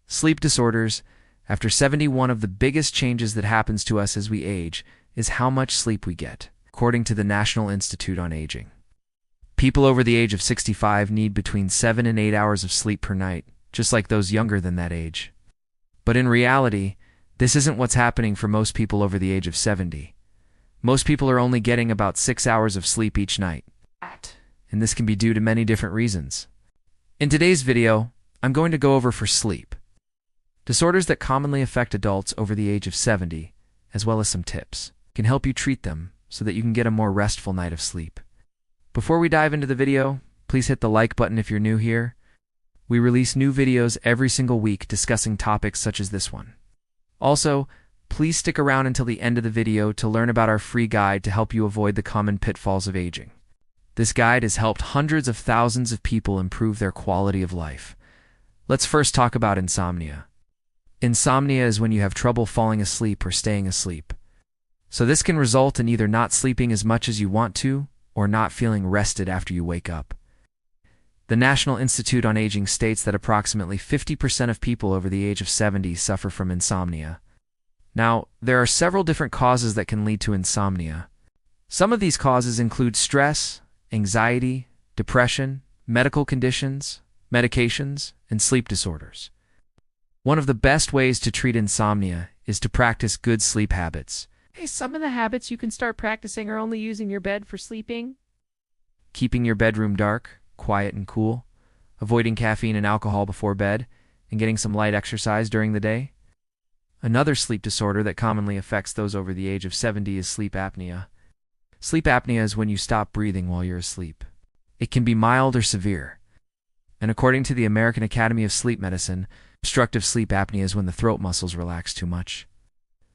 Sleep disorders. After 70, one of the biggest changes that happens to us as we age is how much sleep we get, according to the National Institute on Aging. People over the age of 65 need between 7 and 8 hours of sleep per night, just like those younger than that age. But in reality, this isn't what's happening for most people over the age of 70. Most people are only getting about 6 hours of sleep each night, and this can be due to many different reasons. In today's video, I'm going to go over for sleep disorders that commonly affect adults over the age of 70, as well as some tips can help you treat them so that you can get a more restful night of sleep. Before we dive into the video, please hit the like button if you're new here. We release new videos every single week discussing topics such as this one. Also, please stick around until the end of the video to learn about our free guide to help you avoid the common pitfalls of aging. This guide has helped hundreds of thousands of people improve their quality of life. Let's first talk about insomnia. Insomnia is when you have trouble falling asleep or staying asleep. So this can result in either not sleeping as much as you want to or not feeling rested after you wake up. The National Institute on Aging states that approximately 50% of people over the age of 70 suffer from insomnia. Now, there are several different causes that can lead to insomnia. Some of these causes include stress, anxiety, depression, medical conditions, medications, and sleep disorders. One of the best ways to treat insomnia is to practice good sleep habits. Hey, some of the habits you can start practicing are only using your bed for sleeping. Keeping your bedroom dark, quiet, and cool, avoiding caffeine and alcohol before bed, and getting some light exercise during the day. Another sleep disorder that commonly affects those over the age of 70 is sleep apnea. Sleep apnea is when you stop breathing while you're asleep. It can be mild or severe. And according to the American Academy of Sleep Medicine, obstructive sleep apnea is when the throat muscles relax too much,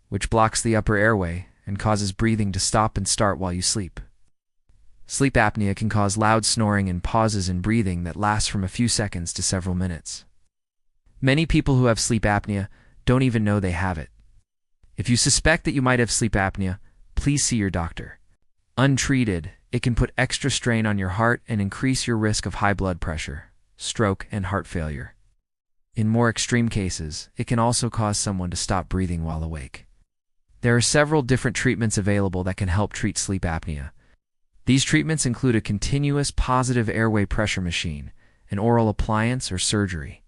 which blocks the upper airway and causes breathing to stop and start while you sleep. Sleep apnea can cause loud snoring and pauses in breathing that last from a few seconds to several minutes. Many people who have sleep apnea don't even know they have it. If you suspect that you might have sleep apnea, please see your doctor. Untreated, it can put extra strain on your heart and increase your risk of high blood pressure, stroke, and heart failure. In more extreme cases, it can also cause someone to stop breathing while awake. There are several different treatments available that can help treat sleep apnea. These treatments include a continuous positive airway pressure machine, an oral appliance, or surgery.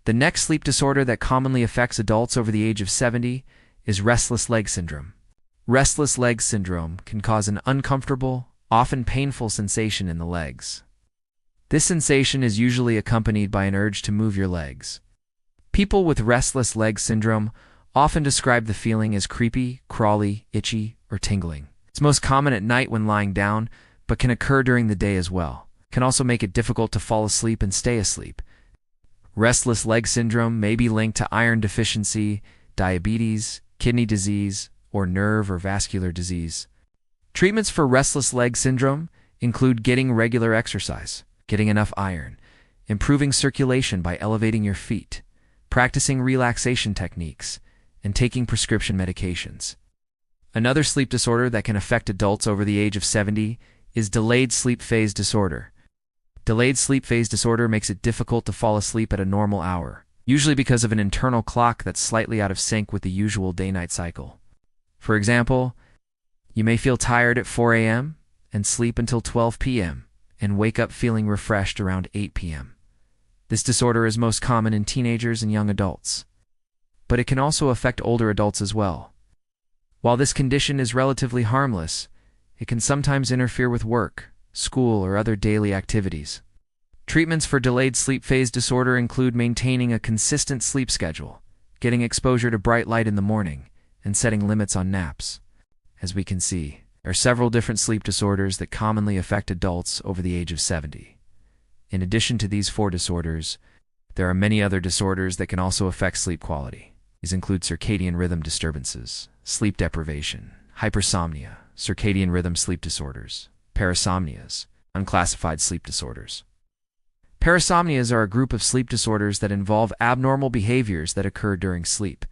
The next sleep disorder that commonly affects adults over the age of 70 is restless leg syndrome. Restless leg syndrome can cause an uncomfortable, often painful sensation in the legs. This sensation is usually accompanied by an urge to move your legs. People with restless leg syndrome often describe the feeling as creepy, crawly, itchy, or tingling. It's most common at night when lying down, but can occur during the day as well. It can also make it difficult to fall asleep and stay asleep. Restless leg syndrome may be linked to iron deficiency, diabetes, kidney disease, or nerve or vascular disease. Treatments for restless leg syndrome include getting regular exercise, getting enough iron, improving circulation by elevating your feet, practicing relaxation techniques, and taking prescription medications. Another sleep disorder that can affect adults over the age of 70 is delayed sleep phase disorder. Delayed sleep phase disorder makes it difficult to fall asleep at a normal hour, usually because of an internal clock that's slightly out of sync with the usual day-night cycle. For example, you may feel tired at 4 a.m. and sleep until 12 p.m. and wake up feeling refreshed around 8 p.m. This disorder is most common in teenagers and young adults, but it can also affect older adults as well. While this condition is relatively harmless, it can sometimes interfere with work, school, or other daily activities. Treatments for delayed sleep phase disorder include maintaining a consistent sleep schedule, getting exposure to bright light in the morning, and setting limits on naps. As we can see, there are several different sleep disorders that commonly affect adults over the age of 70. In addition to these 4 disorders, there are many other disorders that can also affect sleep quality. These include circadian rhythm disturbances, sleep deprivation, hypersomnia, circadian rhythm sleep disorders, parasomnias, unclassified sleep disorders. Parasomnias are a group of sleep disorders that involve abnormal behaviors that occur during sleep.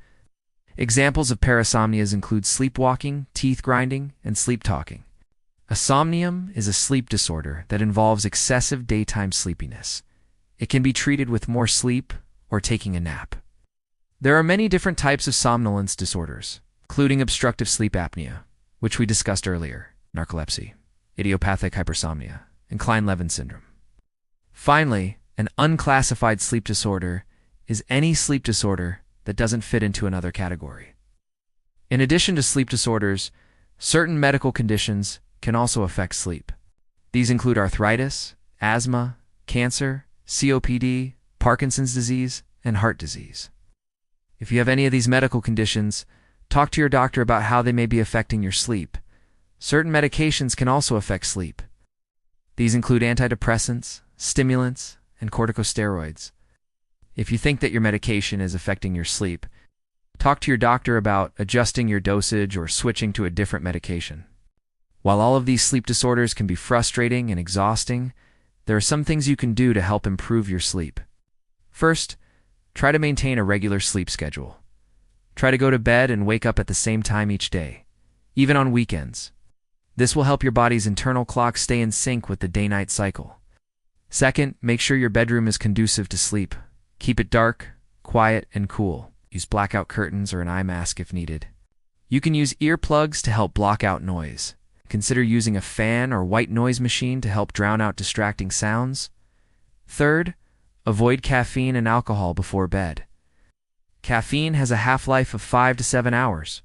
Examples of parasomnias include sleepwalking, teeth grinding, and sleep talking. Insomnium is a sleep disorder that involves excessive daytime sleepiness. It can be treated with more sleep or taking a nap. There are many different types of somnolence disorders, including obstructive sleep apnea, which we discussed earlier, narcolepsy, idiopathic hypersomnia, and Klein-Levin syndrome. Finally, an unclassified sleep disorder is any sleep disorder that doesn't fit into another category. In addition to sleep disorders, certain medical conditions can also affect sleep. These include arthritis, asthma, cancer, COPD, Parkinson's disease, and heart disease. If you have any of these medical conditions, talk to your doctor about how they may be affecting your sleep. Certain medications can also affect sleep. These include antidepressants, stimulants, and corticosteroids. If you think that your medication is affecting your sleep, talk to your doctor about adjusting your dosage or switching to a different medication. While all of these sleep disorders can be frustrating and exhausting, there are some things you can do to help improve your sleep. First, try to maintain a regular sleep schedule. Try to go to bed and wake up at the same time each day, even on weekends. This will help your body's internal clock stay in sync with the day-night cycle. Second, make sure your bedroom is conducive to sleep. Keep it dark, quiet, and cool. Use blackout curtains or an eye mask if needed. You can use earplugs to help block out noise. Consider using a fan or white noise machine to help drown out distracting sounds. Third, avoid caffeine and alcohol before bed. Caffeine has a half-life of 5 to 7 hours.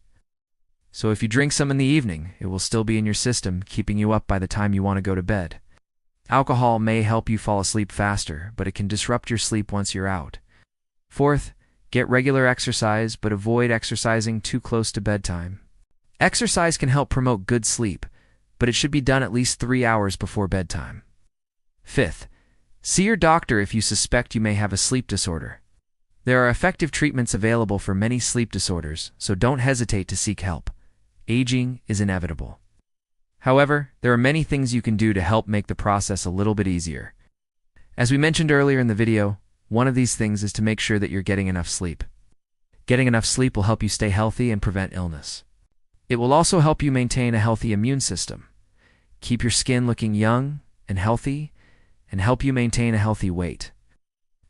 So if you drink some in the evening, it will still be in your system, keeping you up by the time you want to go to bed. Alcohol may help you fall asleep faster, but it can disrupt your sleep once you're out. Fourth, get regular exercise, but avoid exercising too close to bedtime. Exercise can help promote good sleep, but it should be done at least 3 hours before bedtime. Fifth, see your doctor if you suspect you may have a sleep disorder. There are effective treatments available for many sleep disorders, so don't hesitate to seek help. Aging is inevitable. However, there are many things you can do to help make the process a little bit easier. As we mentioned earlier in the video, one of these things is to make sure that you're getting enough sleep. Getting enough sleep will help you stay healthy and prevent illness. It will also help you maintain a healthy immune system, keep your skin looking young and healthy, and help you maintain a healthy weight.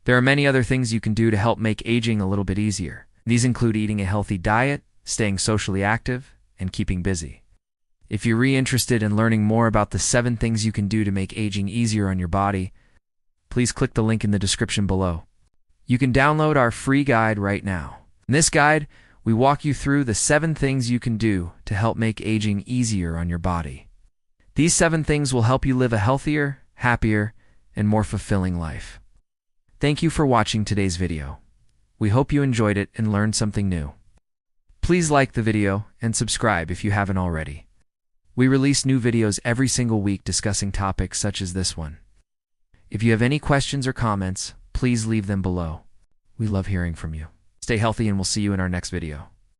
There are many other things you can do to help make aging a little bit easier. These include eating a healthy diet, staying socially active, and keeping busy. If you're interested in learning more about the 7 things you can do to make aging easier on your body, please click the link in the description below. You can download our free guide right now. In this guide, we walk you through the 7 things you can do to help make aging easier on your body. These 7 things will help you live a healthier, happier, and more fulfilling life. Thank you for watching today's video. We hope you enjoyed it and learned something new. Please like the video and subscribe if you haven't already. We release new videos every single week discussing topics such as this one. If you have any questions or comments, please leave them below. We love hearing from you. Stay healthy and we'll see you in our next video.